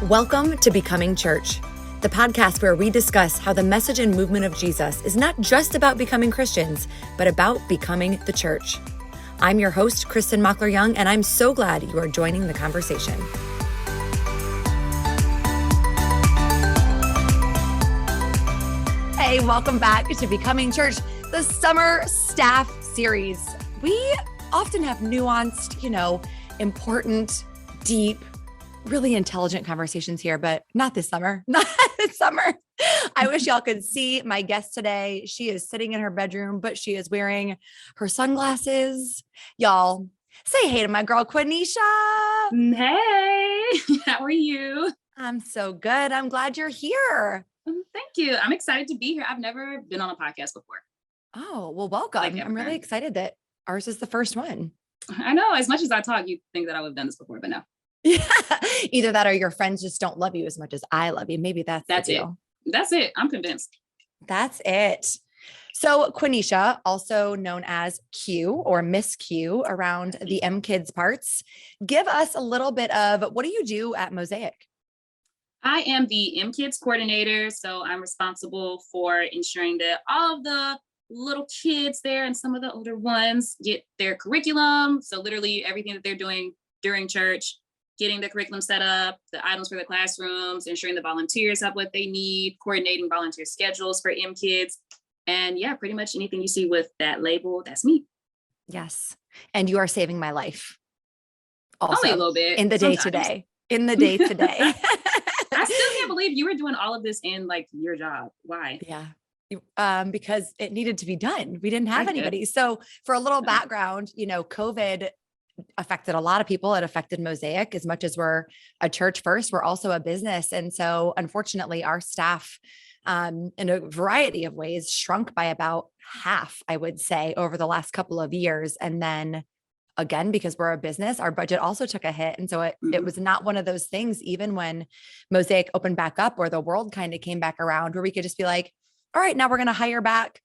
Welcome to Becoming Church, the podcast where we discuss how the message and movement of Jesus is not just about becoming Christians, but about becoming the church. I'm your host, Kristin Mockler-Young, and I'm so glad you are joining the conversation. Hey, welcome back to Becoming Church, the summer staff series. We often have nuanced, important, deep, really intelligent conversations here, but not this summer. Not this summer. I wish y'all could see my guest today. She is sitting in her bedroom, but she is wearing her sunglasses. Y'all, say hey to my girl, Quenisha. Hey, how are you? I'm so good. I'm glad you're here. Thank you. I'm excited to be here. I've never been on a podcast before. Oh, well, welcome. I'm really excited that ours is the first one. I know. As much as I talk, you'd think that I would have done this before, but no. Yeah. Either that or your friends just don't love you as much as I love you. Maybe that's it. That's it. I'm convinced. That's it. So Quenisha, also known as Q or Miss Q around the M Kids parts, give us a little bit of what do you do at Mosaic? I am the M Kids coordinator. So I'm responsible for ensuring that all of the little kids there and some of the older ones get their curriculum. So literally everything that they're doing during church, getting the curriculum set up, the items for the classrooms, ensuring the volunteers have what they need, coordinating volunteer schedules for M Kids. And yeah, pretty much anything you see with that label, that's me. Yes. And you are saving my life. Also, only a little bit. In the day today. I still can't believe you were doing all of this in like your job. Why? Yeah. Because it needed to be done. We didn't have anybody. So for a little background, COVID affected a lot of people. It affected Mosaic as much as we're a church first. We're also a business. And so unfortunately our staff in a variety of ways shrunk by about half, I would say, over the last couple of years. And then again, because we're a business, our budget also took a hit. And so it was not one of those things, even when Mosaic opened back up or the world kind of came back around where we could just be like, all right, now we're going to hire back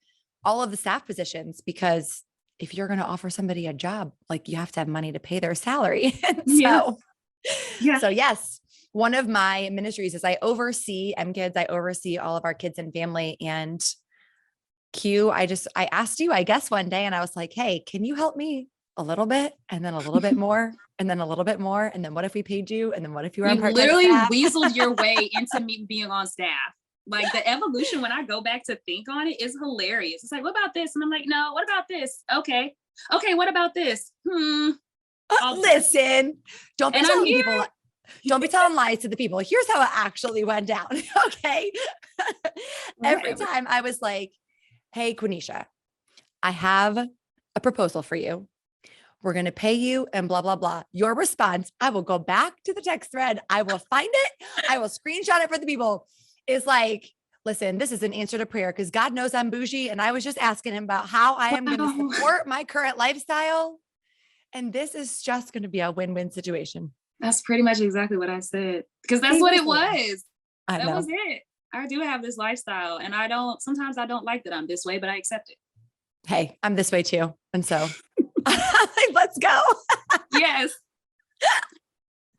all of the staff positions, because if you're going to offer somebody a job, like you have to have money to pay their salary. So yes, one of my ministries is I oversee M Kids. I oversee all of our kids and family. And Q, I asked you, I guess one day, and I was like, hey, can you help me a little bit? And then a little bit more, and then a little bit more. And then what if we paid you? And then what if you were on part-time literally staff? weaseled your way into me being on staff. Like the evolution, when I go back to think on it, is hilarious. It's like, what about this? And I'm like, no, what about this? Okay, what about this? Listen, don't be telling people. Don't be telling lies to the people. Here's how it actually went down. Okay. Every time I was like, hey, Quenisha, I have a proposal for you. We're going to pay you and blah, blah, blah. Your response, I will go back to the text thread. I will find it. I will screenshot it for the people. Is like, listen, this is an answer to prayer because God knows I'm bougie. And I was just asking him about how I am going to support my current lifestyle. And this is just going to be a win-win situation. That's pretty much exactly what I said. Because that's what it was. That was it. I do have this lifestyle and sometimes I don't like that I'm this way, but I accept it. Hey, I'm this way too. And so let's go. Yes.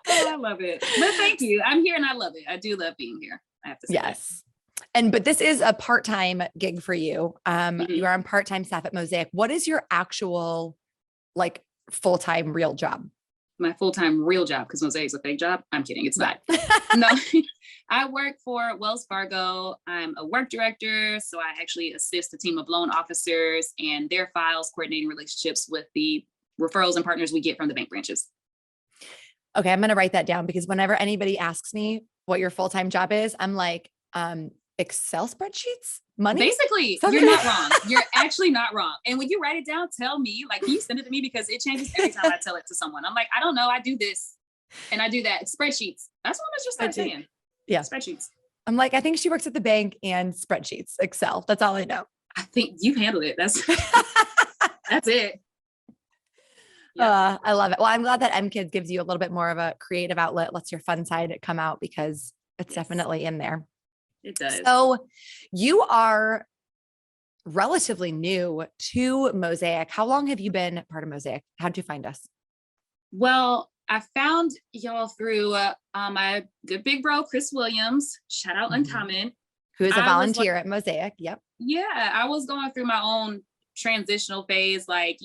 Oh, I love it. But thank you. I'm here and I love it. I do love being here. I have to say yes. But this is a part-time gig for you. You are on part-time staff at Mosaic. What is your actual full-time real job? My full-time real job, because Mosaic's a fake job. I'm kidding. It's not. No, I work for Wells Fargo. I'm a work director. So I actually assist a team of loan officers and their files, coordinating relationships with the referrals and partners we get from the bank branches. Okay. I'm going to write that down because whenever anybody asks me what your full-time job is, I'm like, Excel spreadsheets, money. Basically, you're not wrong. You're actually not wrong. And when you write it down, tell me, can you send it to me? Because it changes every time I tell it to someone. I'm like, I don't know. I do this and I do that. Spreadsheets. That's what I'm just start saying. Yeah. Spreadsheets. I'm like, I think she works at the bank and spreadsheets, Excel. That's all I know. I think you handled it. That's it. Yeah. I love it. Well, I'm glad that M Kids gives you a little bit more of a creative outlet, lets your fun side come out because it's definitely in there. It does. So you are relatively new to Mosaic. How long have you been part of Mosaic? How'd you find us? Well, I found y'all through my good big bro, Chris Williams, shout out Uncommon. Who is a I was volunteer at Mosaic. Yep. Yeah, I was going through my own transitional phase. Like,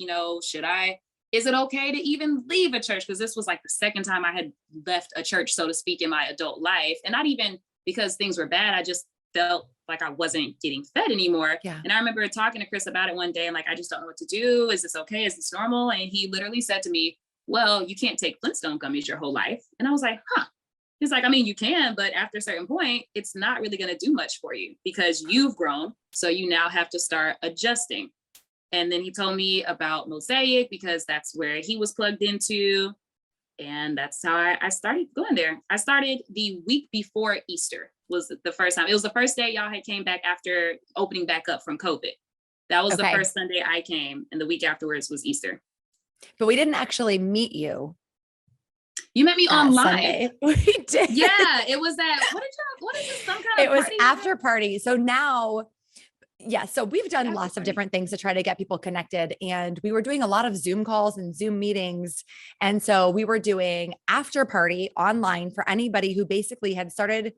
is it okay to even leave a church? Because this was like the second time I had left a church, so to speak, in my adult life. And not even because things were bad. I just felt like I wasn't getting fed anymore. Yeah. And I remember talking to Chris about it one day. And like, I just don't know what to do. Is this okay? Is this normal? And he literally said to me, well, you can't take Flintstone gummies your whole life. And I was like, huh. He's like, I mean, you can, but after a certain point, it's not really going to do much for you because you've grown. So you now have to start adjusting. And then he told me about Mosaic because that's where he was plugged into. And that's how I started going there. I started the week before Easter was the first time. It was the first day y'all had came back after opening back up from COVID. That was the first Sunday I came. And the week afterwards was Easter. But we didn't actually meet you. You met me online. Sunday. We did. Yeah, it was that. What is this? Some kind of It was party? after party. So now, so we've done lots of different things to try to get people connected. And we were doing a lot of Zoom calls and Zoom meetings. And so we were doing after party online for anybody who basically had started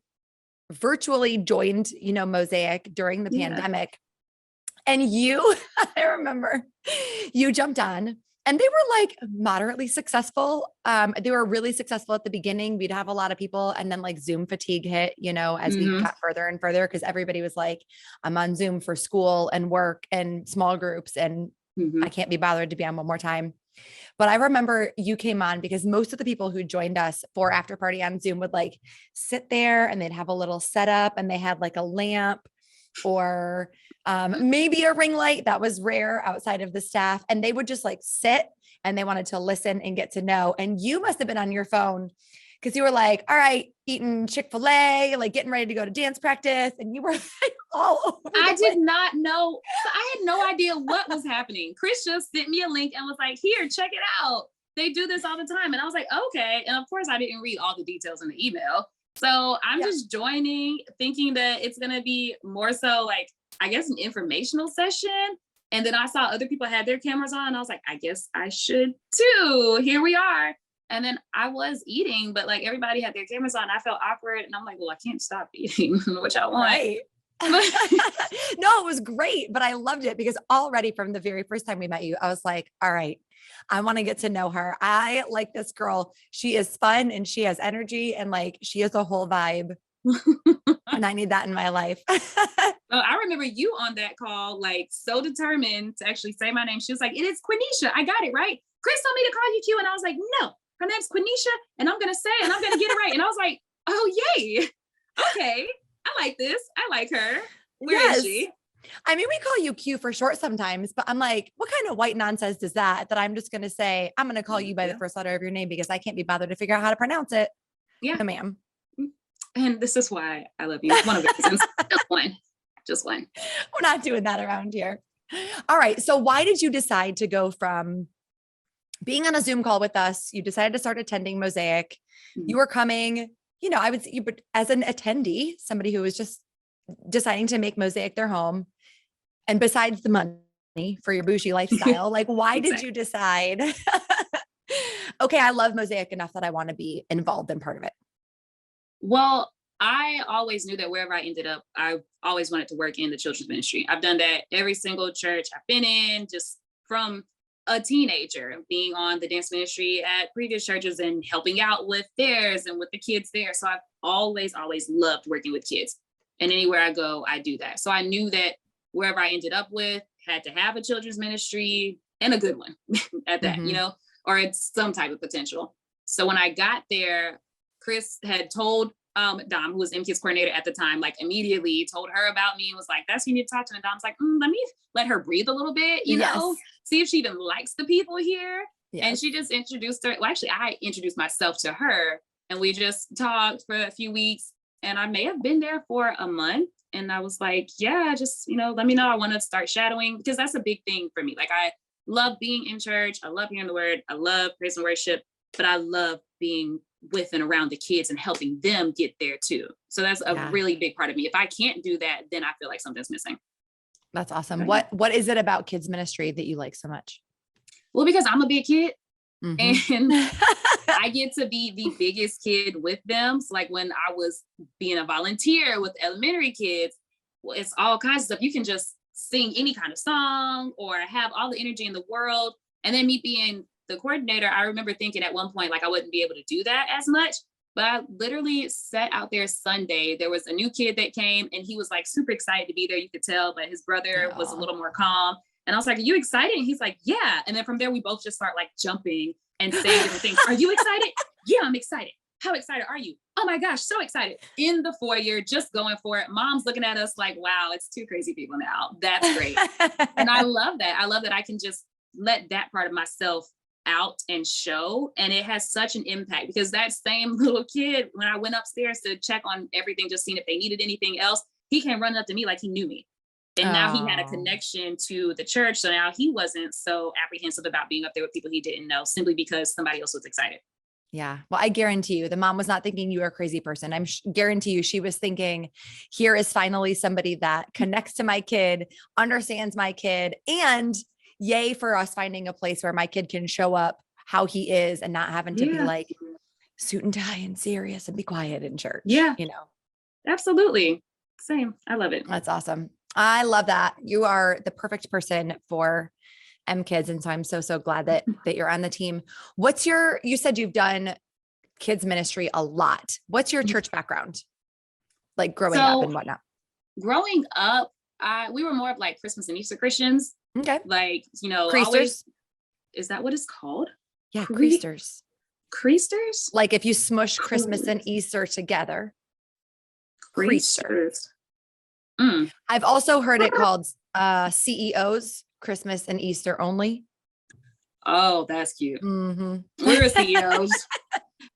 virtually joined, Mosaic during the pandemic. And I remember you jumped on. And they were like moderately successful. They were really successful at the beginning. We'd have a lot of people and then like Zoom fatigue hit, as we got further and further, because everybody was like, I'm on Zoom for school and work and small groups and I can't be bothered to be on one more time. But I remember you came on because most of the people who joined us for after party on Zoom would like sit there and they'd have a little setup and they had like a lamp or maybe a ring light. That was rare outside of the staff. And they would just like sit and they wanted to listen and get to know. And you must have been on your phone because you were like, all right, eating Chick-fil-A, like getting ready to go to dance practice. And you were like all over. I did not know. So I had no idea what was happening. Chris just sent me a link and was like, here, check it out. They do this all the time. And I was like, okay. And of course I didn't read all the details in the email. So I'm just joining thinking that it's going to be more so like, I guess, an informational session. And then I saw other people had their cameras on. And I was like, I guess I should too. Here we are. And then I was eating, but like everybody had their cameras on. I felt awkward. And I'm like, well, I can't stop eating, which I want. Right. No, it was great. But I loved it because already from the very first time we met you, I was like, all right, I want to get to know her. I like this girl. She is fun and she has energy and like she is a whole vibe. And I need that in my life. Well, I remember you on that call, like so determined to actually say my name. She was like, it is Quenisha. I got it right. Chris told me to call you Q. And I was like, no, her name's Quenisha. And I'm going to say it and I'm going to get it right. And I was like, oh, yay. Okay. I like this. I like her. Where is she? I mean, we call you Q for short sometimes, but I'm like, what kind of white nonsense is that I'm just going to say, I'm going to call you by the first letter of your name because I can't be bothered to figure out how to pronounce it. Yeah. No, ma'am. And this is why I love you. One of the reasons. Just one. We're not doing that around here. All right. So why did you decide to go from being on a Zoom call with us? You decided to start attending Mosaic. You were coming, I would say you as an attendee, somebody who was just deciding to make Mosaic their home. And besides the money for your bougie lifestyle, like why did you decide, okay, I love Mosaic enough that I want to be involved in part of it? Well, I always knew that wherever I ended up, I always wanted to work in the children's ministry. I've done that every single church I've been in, just from a teenager, being on the dance ministry at previous churches and helping out with theirs and with the kids there. So I've always loved working with kids. And anywhere I go, I do that. So I knew that wherever I ended up with had to have a children's ministry and a good one at that, or it's some type of potential. So when I got there, Chris had told Dom, who was MKids coordinator at the time, like immediately told her about me and was like, that's who you need to talk to. And Dom's like, let me let her breathe a little bit, you know, see if she even likes the people here. Yes. And she just introduced her. Well, actually, I introduced myself to her and we just talked for a few weeks and I may have been there for a month. And I was like, yeah, just, let me know. I want to start shadowing because that's a big thing for me. Like I love being in church. I love hearing the word. I love praise and worship, but I love being with and around the kids and helping them get there too. So that's a really big part of me. If I can't do that, then I feel like something's missing. That's awesome. What is it about kids ministry that you like so much? Well, because I'm a big kid and I get to be the biggest kid with them. So like when I was being a volunteer with elementary kids, well, it's all kinds of stuff. You can just sing any kind of song or have all the energy in the world. And then me being the coordinator, I remember thinking at one point, like I wouldn't be able to do that as much. But I literally sat out there Sunday. There was a new kid that came and he was like super excited to be there. You could tell, but his brother was a little more calm. And I was like, are you excited? And he's like, yeah. And then from there, we both just start like jumping and saying different things. Are you excited? Yeah, I'm excited. How excited are you? Oh my gosh, so excited. In the foyer, just going for it. Mom's looking at us like, wow, it's two crazy people now. That's great. And I love that. I love that I can just let that part of myself out and show. And it has such an impact because that same little kid, when I went upstairs to check on everything, just seeing if they needed anything else, he came running up to me like he knew me. And now he had a connection to the church. So now he wasn't so apprehensive about being up there with people he didn't know simply because somebody else was excited. Yeah. Well, I guarantee you the mom was not thinking you were a crazy person. Guarantee you she was thinking, here is finally somebody that connects to my kid, understands my kid, and yay for us finding a place where my kid can show up how he is and not having to be like suit and tie and serious and be quiet in church. Yeah. You know, absolutely. Same. I love it. That's awesome. I love that. You are the perfect person for kids. And so I'm so glad that you're on the team. You said you've done kids ministry a lot. What's your church background? Like growing up and whatnot? Growing up, we were more of like Christmas and Easter Christians. Okay. Like, you know, Creasters? Is that what it's called? Yeah. Creasters. Creasters? Like if you smush Christmas and Easter together. Creasters. I've also heard it called CEOs, Christmas and Easter only. Oh, that's cute. Mm-hmm. We were CEOs,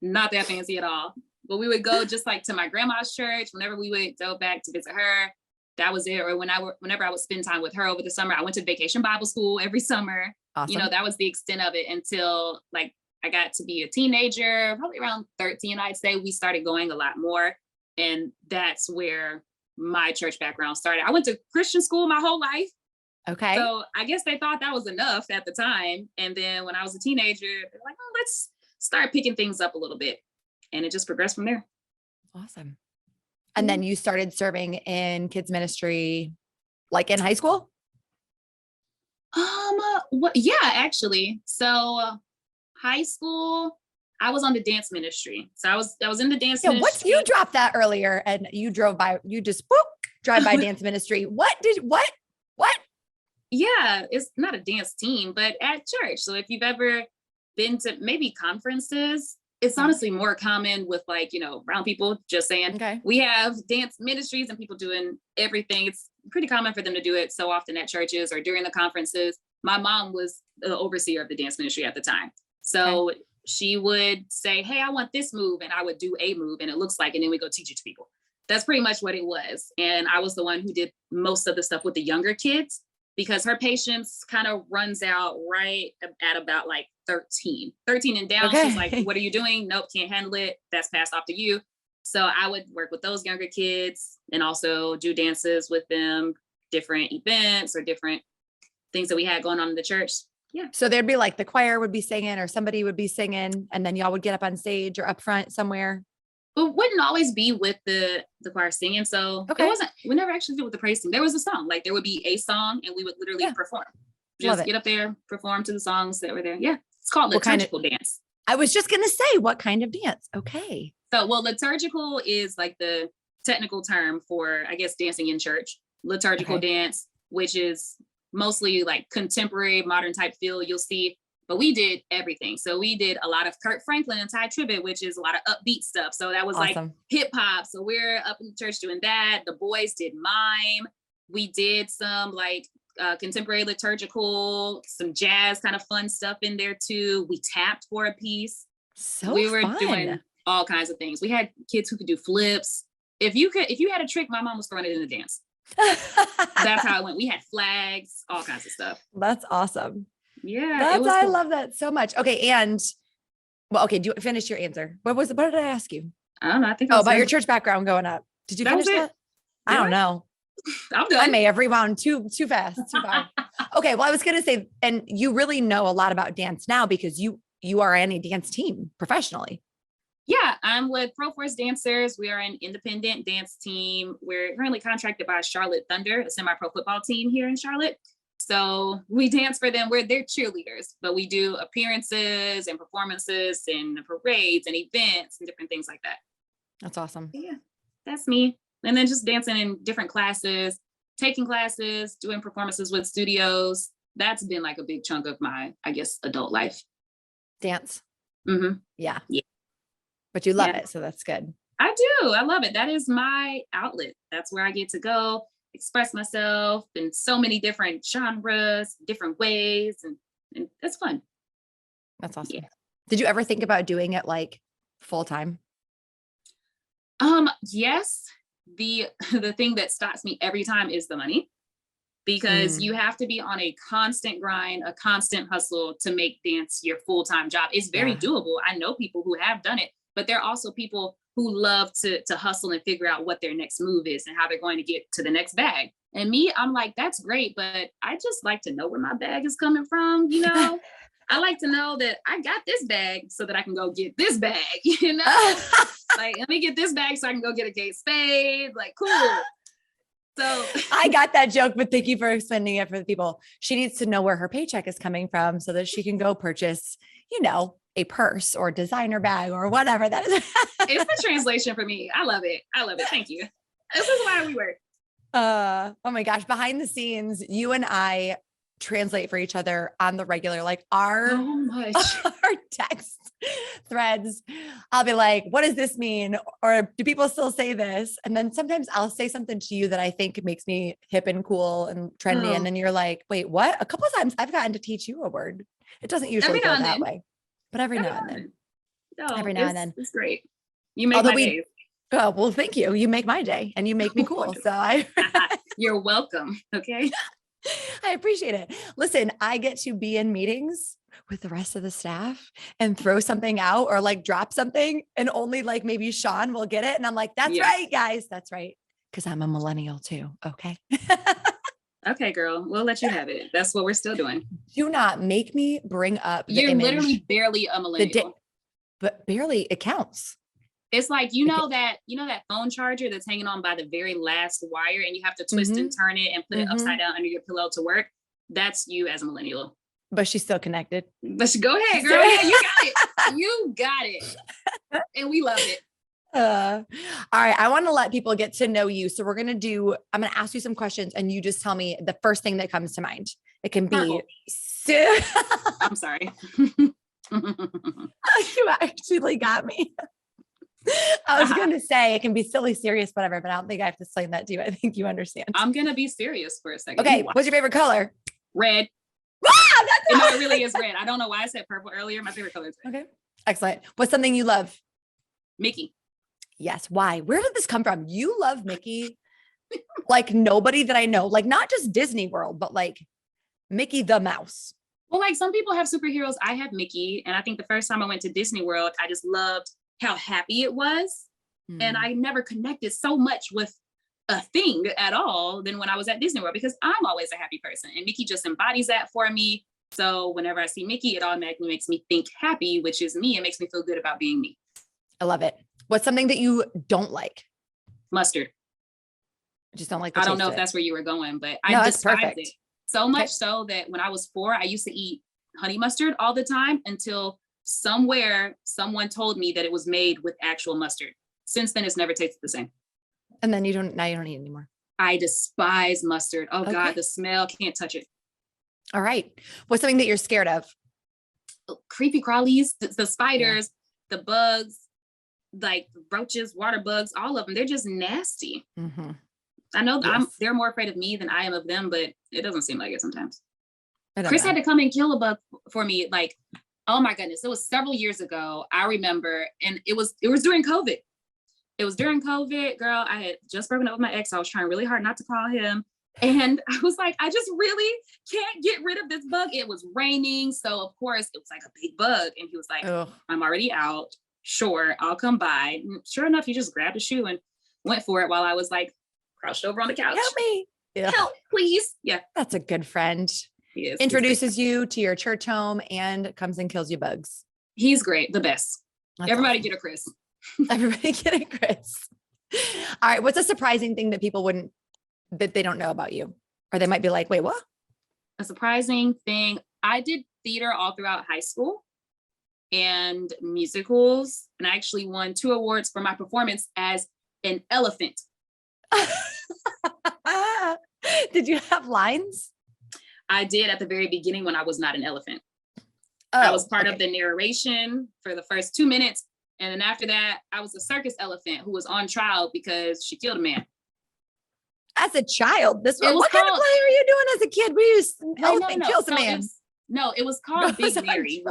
not that fancy at all. But we would go just like to my grandma's church whenever we would go back to visit her. That was it. Or whenever I would spend time with her over the summer, I went to vacation Bible school every summer. Awesome. You know, that was the extent of it until like I got to be a teenager, probably around 13, I'd say. We started going a lot more. And that's where my church background started. I went to Christian school my whole life. Okay. So I guess they thought that was enough at the time. And then when I was a teenager, they're like, oh, let's start picking things up a little bit. And it just progressed from there. Awesome. And then you started serving in kids ministry, like in high school? Yeah, actually. So high school, I was on the dance ministry. So I was in the dance ministry. You dropped that earlier and you drive by dance ministry. What? Yeah, it's not a dance team, but at church. So if you've ever been to maybe conferences, it's honestly more common with like, you know, brown people just saying, we have dance ministries and people doing everything. It's pretty common for them to do it so often at churches or during the conferences. My mom was the overseer of the dance ministry at the time. So she would say, hey, I want this move. And I would do a move and it looks like, and then we go teach it to people. That's pretty much what it was. And I was the one who did most of the stuff with the younger kids because her patience kind of runs out right at about like 13 and down. She's like, what are you doing? Nope, can't handle it. That's passed off to you. So I would work with those younger kids and also do dances with them, different events or different things that we had going on in the church. Yeah. So there'd be like the choir would be singing or somebody would be singing and then y'all would get up on stage or up front somewhere. But wouldn't always be with the choir singing. So we never actually did with the praise team. There was a song, like there would be a song and we would literally perform. Just get up there, perform to the songs that were there. Yeah. It's called liturgical dance. I was just going to say, what kind of dance? Okay. So, liturgical is like the technical term for, I guess, dancing in church. Liturgical dance, which is mostly like contemporary, modern type feel you'll see. But we did everything. So we did a lot of Kirk Franklin and Ty Tribbett, which is a lot of upbeat stuff. So that was like hip hop. So we're up in the church doing that. The boys did mime. We did some like contemporary liturgical, some jazz kind of fun stuff in there too. We tapped for a piece. So we were fun. Doing all kinds of things. We had kids who could do flips. If you had a trick, my mom was throwing it in the dance. That's how it went. We had flags, all kinds of stuff. That's awesome. Yeah. I love that so much. Okay. And do you finish your answer? What did I ask you? I don't know. I think about your church background going up. Did you finish that? I don't know. I'm done. I may have rewound too fast, too far. Okay. Well, I was going to say, and you really know a lot about dance now because you you are on a dance team professionally. Yeah, I'm with Pro Force Dancers. We are an independent dance team. We're currently contracted by Charlotte Thunder, a semi-pro football team here in Charlotte. So we dance for them. We're their cheerleaders, but we do appearances and performances and parades and events and different things like that. That's awesome. Yeah, that's me. And then just dancing in different classes, taking classes, doing performances with studios. That's been like a big chunk of my, I guess, adult life. Dance. Mm-hmm. Yeah. Yeah. But you love it. So that's good. I do. I love it. That is my outlet. That's where I get to go express myself in so many different genres, different ways. And it's fun. That's awesome. Yeah. Did you ever think about doing it like full time? Yes. The thing that stops me every time is the money, because you have to be on a constant grind, a constant hustle to make dance your full-time job. It's very doable. I know people who have done it, but there are also people who love to hustle and figure out what their next move is and how they're going to get to the next bag. And me, I'm like, that's great, but I just like to know where my bag is coming from. You know, I like to know that I got this bag so that I can go get this bag, you know, like, let me get this bag so I can go get a Kate Spade. Like, cool. So I got that joke, but thank you for explaining it for the people. She needs to know where her paycheck is coming from so that she can go purchase, you know, a purse or designer bag or whatever that is. It's the translation for me. I love it. I love it. Thank you. This is why we work. Oh my gosh. Behind the scenes, you and I translate for each other on the regular, like our text threads. I'll be like, what does this mean? Or do people still say this? And then sometimes I'll say something to you that I think makes me hip and cool and trendy. And then you're like, wait, what? A couple of times I've gotten to teach you a word. It doesn't usually go that way, but every now and then. Every now and then. It's great. You make my day. Oh, well, thank you. You make my day and you make me cool. So you're welcome. Okay. I appreciate it. Listen, I get to be in meetings with the rest of the staff and throw something out or like drop something and only like maybe Sean will get it. And I'm like, that's right, guys. That's right. Cause I'm a millennial too. Okay. Okay, girl. We'll let you have it. That's what we're still doing. Do not make me bring up the You're image. Literally barely a millennial. But barely it counts. It's like, you know that phone charger that's hanging on by the very last wire and you have to twist and turn it and put it upside down under your pillow to work. That's you as a millennial. But she's still connected. But go ahead, girl. Yeah, you got it. You got it. And we love it. All right. I want to let people get to know you. So I'm going to ask you some questions and you just tell me the first thing that comes to mind. It can be, I'm sorry. You actually got me. I was going to say it can be silly, serious, whatever, but I don't think I have to explain that to you. I think you understand. I'm going to be serious for a second. Okay. What's your favorite color? Red. No, it really is red. I don't know why I said purple earlier. My favorite color is red. Okay. Excellent. What's something you love? Mickey. Yes. Why? Where did this come from? You love Mickey like nobody that I know, like not just Disney World, but like Mickey the Mouse. Well, like some people have superheroes. I have Mickey. And I think the first time I went to Disney World, I just loved how happy it was. And I never connected so much with a thing at all than when I was at Disney World, because I'm always a happy person and Mickey just embodies that for me. So whenever I see Mickey, it automatically makes me think happy, which is me. It makes me feel good about being me. I love it. What's something that you don't like? Mustard. I just don't like I don't know if that's where you were going, but I despise it. So much so that when I was 4, I used to eat honey mustard all the time until somewhere someone told me that it was made with actual mustard. Since then, it's never tasted the same. And then you don't eat anymore. I despise mustard. Oh God, the smell, can't touch it. All right. What's something that you're scared of? Creepy crawlies, the spiders, the bugs, like roaches, water bugs, all of them. They're just nasty. I know they're more afraid of me than I am of them, but it doesn't seem like it sometimes. Chris had to come and kill a bug for me. Like, oh my goodness, it was several years ago. I remember, and it was during COVID. It was during COVID, girl. I had just broken up with my ex. I was trying really hard not to call him. And I was like, I just really can't get rid of this bug. It was raining. So of course it was like a big bug. And he was like, I'm already out. Sure, I'll come by. And sure enough, he just grabbed a shoe and went for it while I was like crouched over on the couch. Help me. Help, please. Yeah. That's a good friend. He is. Introduces you to your church home and comes and kills you bugs. He's great. The best. That's Everybody awesome. get a Chris. Everybody get a Chris. All right. What's a surprising thing that that they don't know about you? Or they might be like, wait, what? A surprising thing. I did theater all throughout high school and musicals. And I actually won 2 awards for my performance as an elephant. Did you have lines? I did at the very beginning when I was not an elephant. Oh, I was part of the narration for the first 2 minutes. And then after that, I was a circus elephant who was on trial because she killed a man. As a child, what kind of play were you doing as a kid? Elephant kills a man. It was called Big Mary.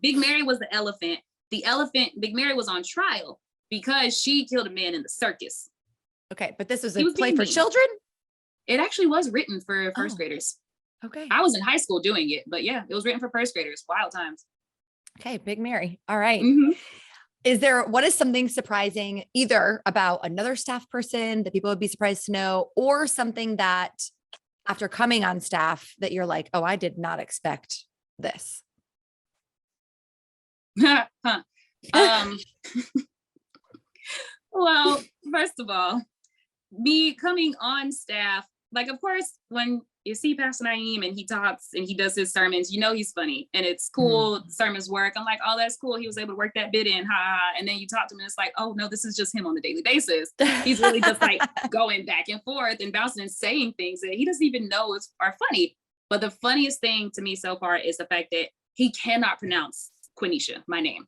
Big Mary was the elephant. Big Mary was on trial because she killed a man in the circus. Okay, but this was a play for children? It actually was written for first graders. Okay. I was in high school doing it, but yeah, it was written for first graders. Wild times. Okay, Big Mary. All right. Mm-hmm. What is something surprising either about another staff person that people would be surprised to know, or something that after coming on staff that you're like, oh, I did not expect this? Well, first of all, me coming on staff, like, of course, when you see Pastor Naeem and he talks and he does his sermons, you know he's funny and it's cool. Sermons work. I'm like, oh, that's cool. He was able to work that bit in, ha. And then you talk to him and it's like, oh no, this is just him on a daily basis. He's really just like going back and forth and bouncing and saying things that he doesn't even know are funny. But the funniest thing to me so far is the fact that he cannot pronounce Quenisha, my name.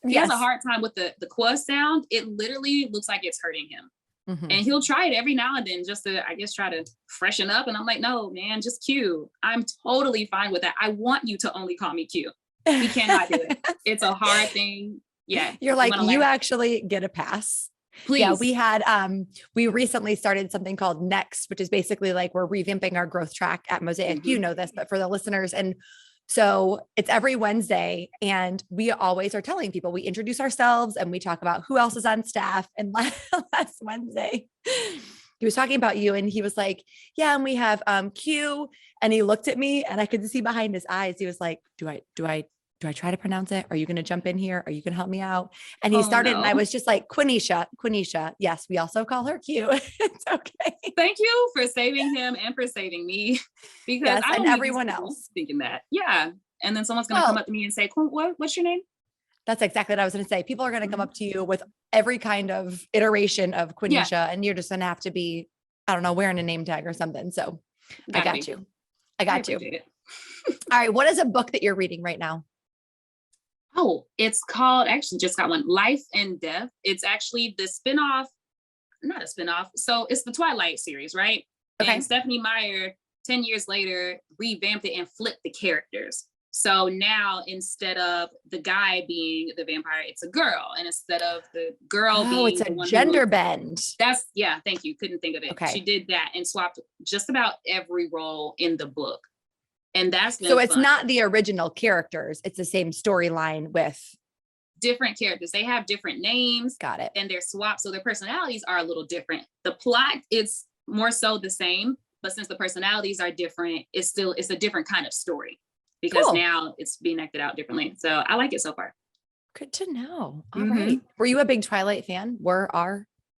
He has a hard time with the Qua sound. It literally looks like it's hurting him. And he'll try it every now and then just to, I guess, try to freshen up. And I'm like, no, man, just Q. I'm totally fine with that. I want you to only call me Q. He cannot do it. It's a hard thing. Yeah. You're like, you actually get a pass. Please. Yeah, we recently started something called Next, which is basically like we're revamping our growth track at Mosaic. You know this, but for the listeners. And so it's every Wednesday, and we always are telling people, we introduce ourselves and we talk about who else is on staff. And last Wednesday, he was talking about you and he was like, yeah, and we have Q. And he looked at me and I could see behind his eyes. He was like, do I try to pronounce it? Are you going to jump in here? Are you going to help me out? And he started, and I was just like, Quenisha. Yes, we also call her Q. It's okay. Thank you for saving him and for saving me, because I don't and everyone else thinking that. Yeah. And then someone's going to come up to me and say, what's your name? That's exactly what I was going to say. People are going to come up to you with every kind of iteration of Quenisha, and you're just going to have to be, I don't know, wearing a name tag or something. So I got you. All right. What is a book that you're reading right now? Oh, it's called, actually just got one, Life and Death. It's actually the spinoff, not a spinoff. So it's the Twilight series, right? Okay. And Stephenie Meyer, 10 years later, revamped it and flipped the characters. So now instead of the guy being the vampire, it's a girl. And instead of the girl being it's a gender bend. Thank you. Couldn't think of it. Okay. She did that and swapped just about every role in the book. And that's so it's fun. Not the original characters. It's the same storyline with different characters. They have different names. Got it. And they're swapped. So their personalities are a little different. The plot is more so the same, but since the personalities are different, it's a different kind of story because now it's being acted out differently. So I like it so far. Good to know. All right. Were you a big Twilight fan?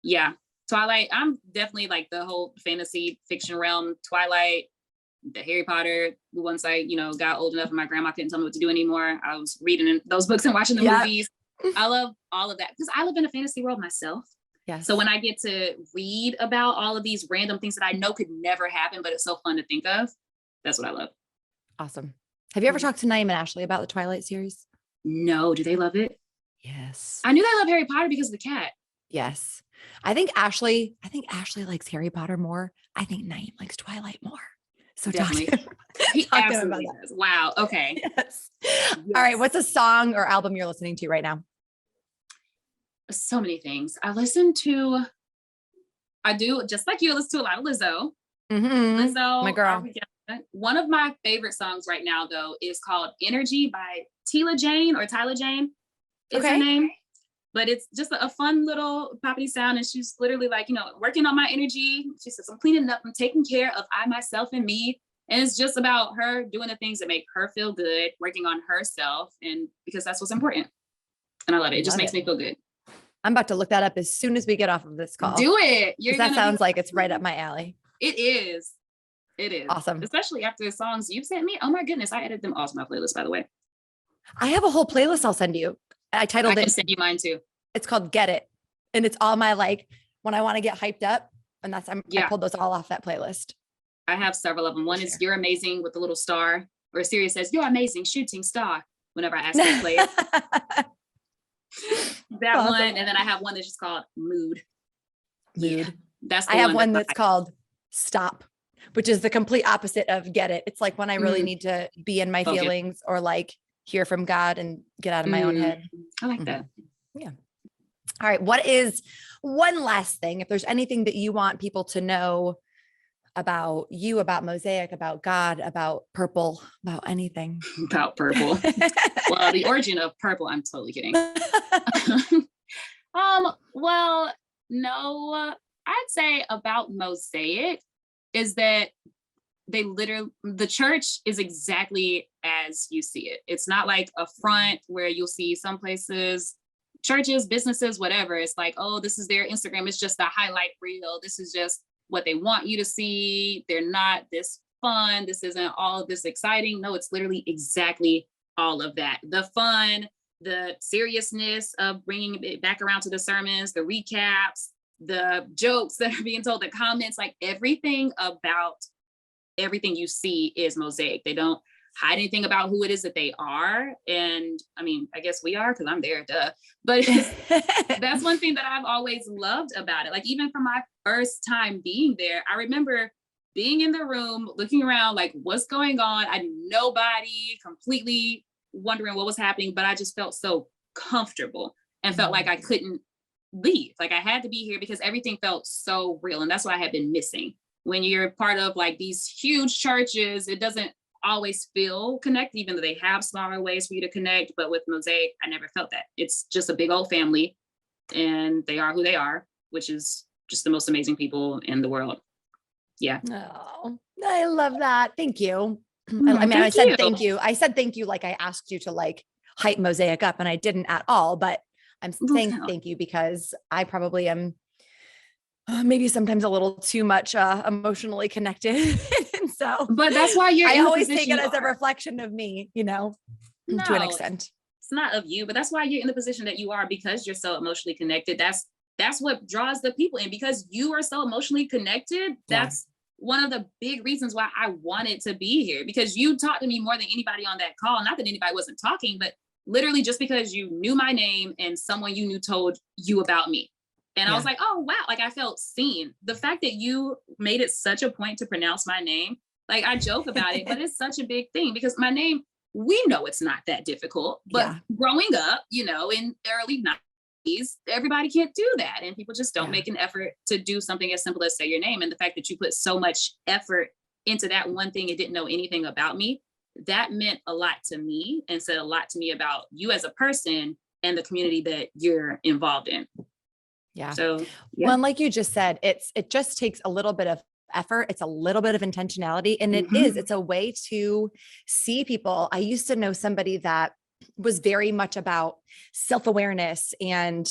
Yeah. Twilight. I'm definitely like the whole fantasy fiction realm, Twilight, the Harry Potter. Once I, got old enough and my grandma couldn't tell me what to do anymore, I was reading those books and watching the movies. I love all of that because I live in a fantasy world myself. Yes. So when I get to read about all of these random things that I know could never happen, but it's so fun to think of, that's what I love. Awesome. Have you ever talked to Naeem and Ashley about the Twilight series? No. Do they love it? Yes. I knew they love Harry Potter because of the cat. Yes. I think Ashley likes Harry Potter more. I think Naeem likes Twilight more. So definitely. He absolutely does. Wow. Okay. Yes. All right. What's a song or album you're listening to right now? So many things. I do, just like you, listen to a lot of Lizzo. Lizzo, my girl. One of my favorite songs right now, though, is called Energy by Tyla Jane is her name. But it's just a fun little poppy sound. And she's literally like, working on my energy. She says, I'm cleaning up. I'm taking care of I, myself, and me. And it's just about her doing the things that make her feel good, working on herself, and because that's what's important. And I love it. It just makes me feel good. I'm about to look that up as soon as we get off of this call. Do it. That sounds like it's right up my alley. It is. It is. Awesome. Especially after the songs you've sent me. Oh my goodness. I added them all to my playlist, by the way. I have a whole playlist I'll send you. I titled it. I can send you mine too. It's called Get It. And it's all my, like, when I want to get hyped up. And I pulled those all off that playlist. I have several of them. One is You're Amazing with the little star, or Sirius says, You're Amazing, shooting star, whenever I ask her to play it. That awesome. One. And then I have one that's just called Mood. Yeah, that's the I have one that's called Stop, which is the complete opposite of Get It. It's like when I really need to be in my feelings or like hear from God and get out of my own head. I like that. Yeah. All right. What is one last thing? If there's anything that you want people to know about you, about Mosaic, about God, about purple, about anything. About purple. Well, the origin of purple, I'm totally kidding. Well, no, I'd say about Mosaic is that the church is exactly as you see it. It's not like a front where you'll see some places, churches, businesses, whatever. It's like, oh, this is their Instagram. It's just a highlight reel. This is just what they want you to see. They're not this fun. This isn't all this exciting. No, it's literally exactly all of that. The fun, the seriousness of bringing it back around to the sermons, the recaps, the jokes that are being told, the comments, like everything about everything you see is Mosaic. They don't hide anything about who it is that they are. And I mean, I guess we are, because I'm there, duh. But that's one thing that I've always loved about it. Like even from my first time being there, I remember being in the room, looking around, like what's going on? I knew nobody, completely wondering what was happening, but I just felt so comfortable and felt like I couldn't leave. Like I had to be here because everything felt so real. And that's what I had been missing. When you're part of like these huge churches, it doesn't always feel connected, even though they have smaller ways for you to connect. But with Mosaic, I never felt that. It's just a big old family and they are who they are, which is just the most amazing people in the world. Yeah. Oh, I love that. Thank you. I said thank you. I said thank you like I asked you to like hype Mosaic up, and I didn't at all, but I'm saying thank you because I probably am maybe sometimes a little too much emotionally connected. And so, but that's why I always take it as a reflection of me, to an extent. It's not of you, but that's why you're in the position that you are, because you're so emotionally connected. That's what draws the people in, because you are so emotionally connected. That's one of the big reasons why I wanted to be here, because you talked to me more than anybody on that call. Not that anybody wasn't talking, but literally just because you knew my name and someone you knew told you about me. And I was like, oh, wow. Like I felt seen. The fact that you made it such a point to pronounce my name, like I joke about it, but it's such a big thing because my name, we know it's not that difficult, but growing up, in early 90s, everybody can't do that. And people just don't make an effort to do something as simple as say your name. And the fact that you put so much effort into that one thing and didn't know anything about me, that meant a lot to me and said a lot to me about you as a person and the community that you're involved in. Yeah. So, well, and like you just said, it just takes a little bit of effort. It's a little bit of intentionality, and it's a way to see people. I used to know somebody that was very much about self-awareness and,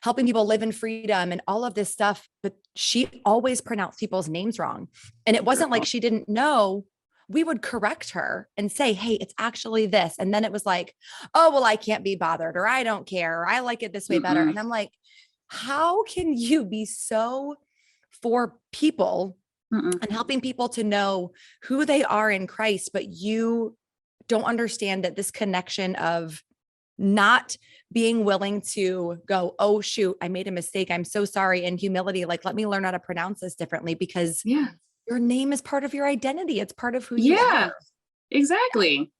helping people live in freedom and all of this stuff, but she always pronounced people's names wrong. And it wasn't like she didn't know. We would correct her and say, hey, it's actually this. And then it was like, oh, well, I can't be bothered, or I don't care, or I like it this way better. And I'm like, how can you be so for people and helping people to know who they are in Christ, but you don't understand that this connection of not being willing to go, oh, shoot, I made a mistake. I'm so sorry. And humility, like, let me learn how to pronounce this differently, because your name is part of your identity. It's part of who you are. Exactly.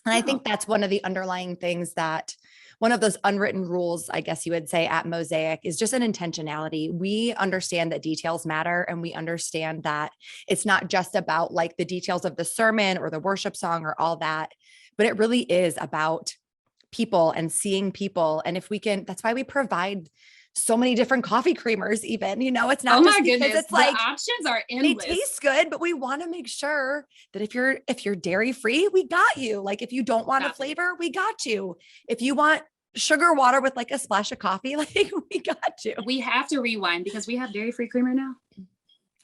And I think that's one of the underlying things, that one of those unwritten rules, I guess you would say, at Mosaic is just an intentionality. We understand that details matter, and we understand that it's not just about like the details of the sermon or the worship song or all that, but it really is about people and seeing people. And if we can, that's why we provide so many different coffee creamers even, it's not Oh just my because goodness. it's like, the options are they endless. taste good, but we want to make sure that if you're dairy free, we got you. Like if you don't want a flavor, we got you. If you want sugar water with like a splash of coffee, like we got you. We have to rewind because we have dairy-free creamer now.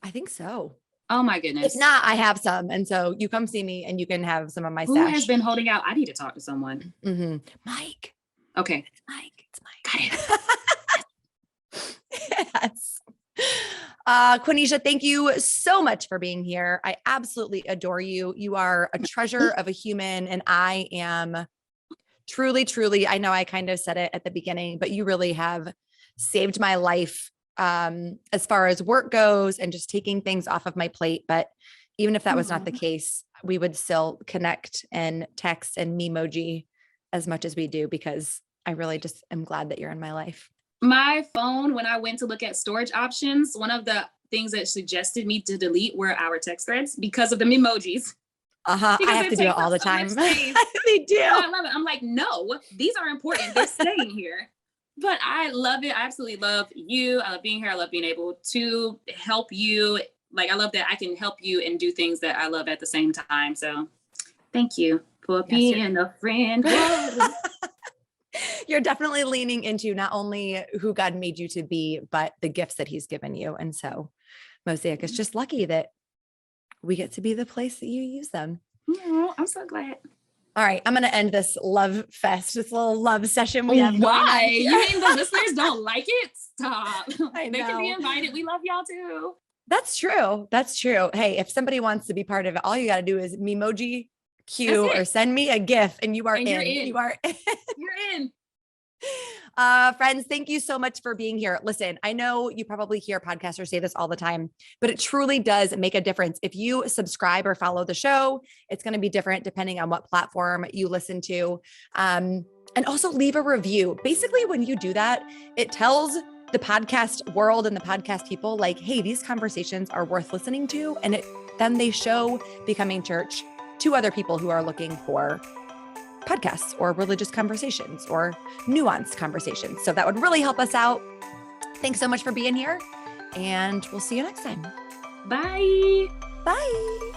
I think so. Oh my goodness. If not, I have some. And so you come see me and you can have some of my Who stash. has been holding out? I need to talk to someone. Mm-hmm. Mike. Okay. It's Mike. Got it. Yes. Quenisha, thank you so much for being here. I absolutely adore you. You are a treasure of a human, and I am truly, truly, I know I kind of said it at the beginning, but you really have saved my life as far as work goes and just taking things off of my plate. But even if that was not the case, we would still connect and text and memoji as much as we do, because I really just am glad that you're in my life. My phone, when I went to look at storage options, one of the things that suggested me to delete were our text threads because of the emojis. I have to do it all the time. They do. I love it. I'm like, no, these are important. They're staying here. But I love it. I absolutely love you. I love being here. I love being able to help you. Like, I love that I can help you and do things that I love at the same time. So thank you for being a friend. You're definitely leaning into not only who God made you to be, but the gifts that he's given you. And so Mosaic is just lucky that we get to be the place that you use them. Oh, I'm so glad. All right. I'm going to end this love fest, this little love session we have. Why? You mean the listeners don't like it? Stop. I know. They can be invited. We love y'all too. That's true. That's true. Hey, if somebody wants to be part of it, all you got to do is memoji Q or send me a GIF and you are in. You are in. You're in. Friends, thank you so much for being here. Listen, I know you probably hear podcasters say this all the time, but it truly does make a difference. If you subscribe or follow the show, it's going to be different depending on what platform you listen to. And also leave a review. Basically, when you do that, it tells the podcast world and the podcast people like, hey, these conversations are worth listening to. And then they show Becoming Church to other people who are looking for podcasts or religious conversations or nuanced conversations. So that would really help us out. Thanks so much for being here, and we'll see you next time. Bye. Bye.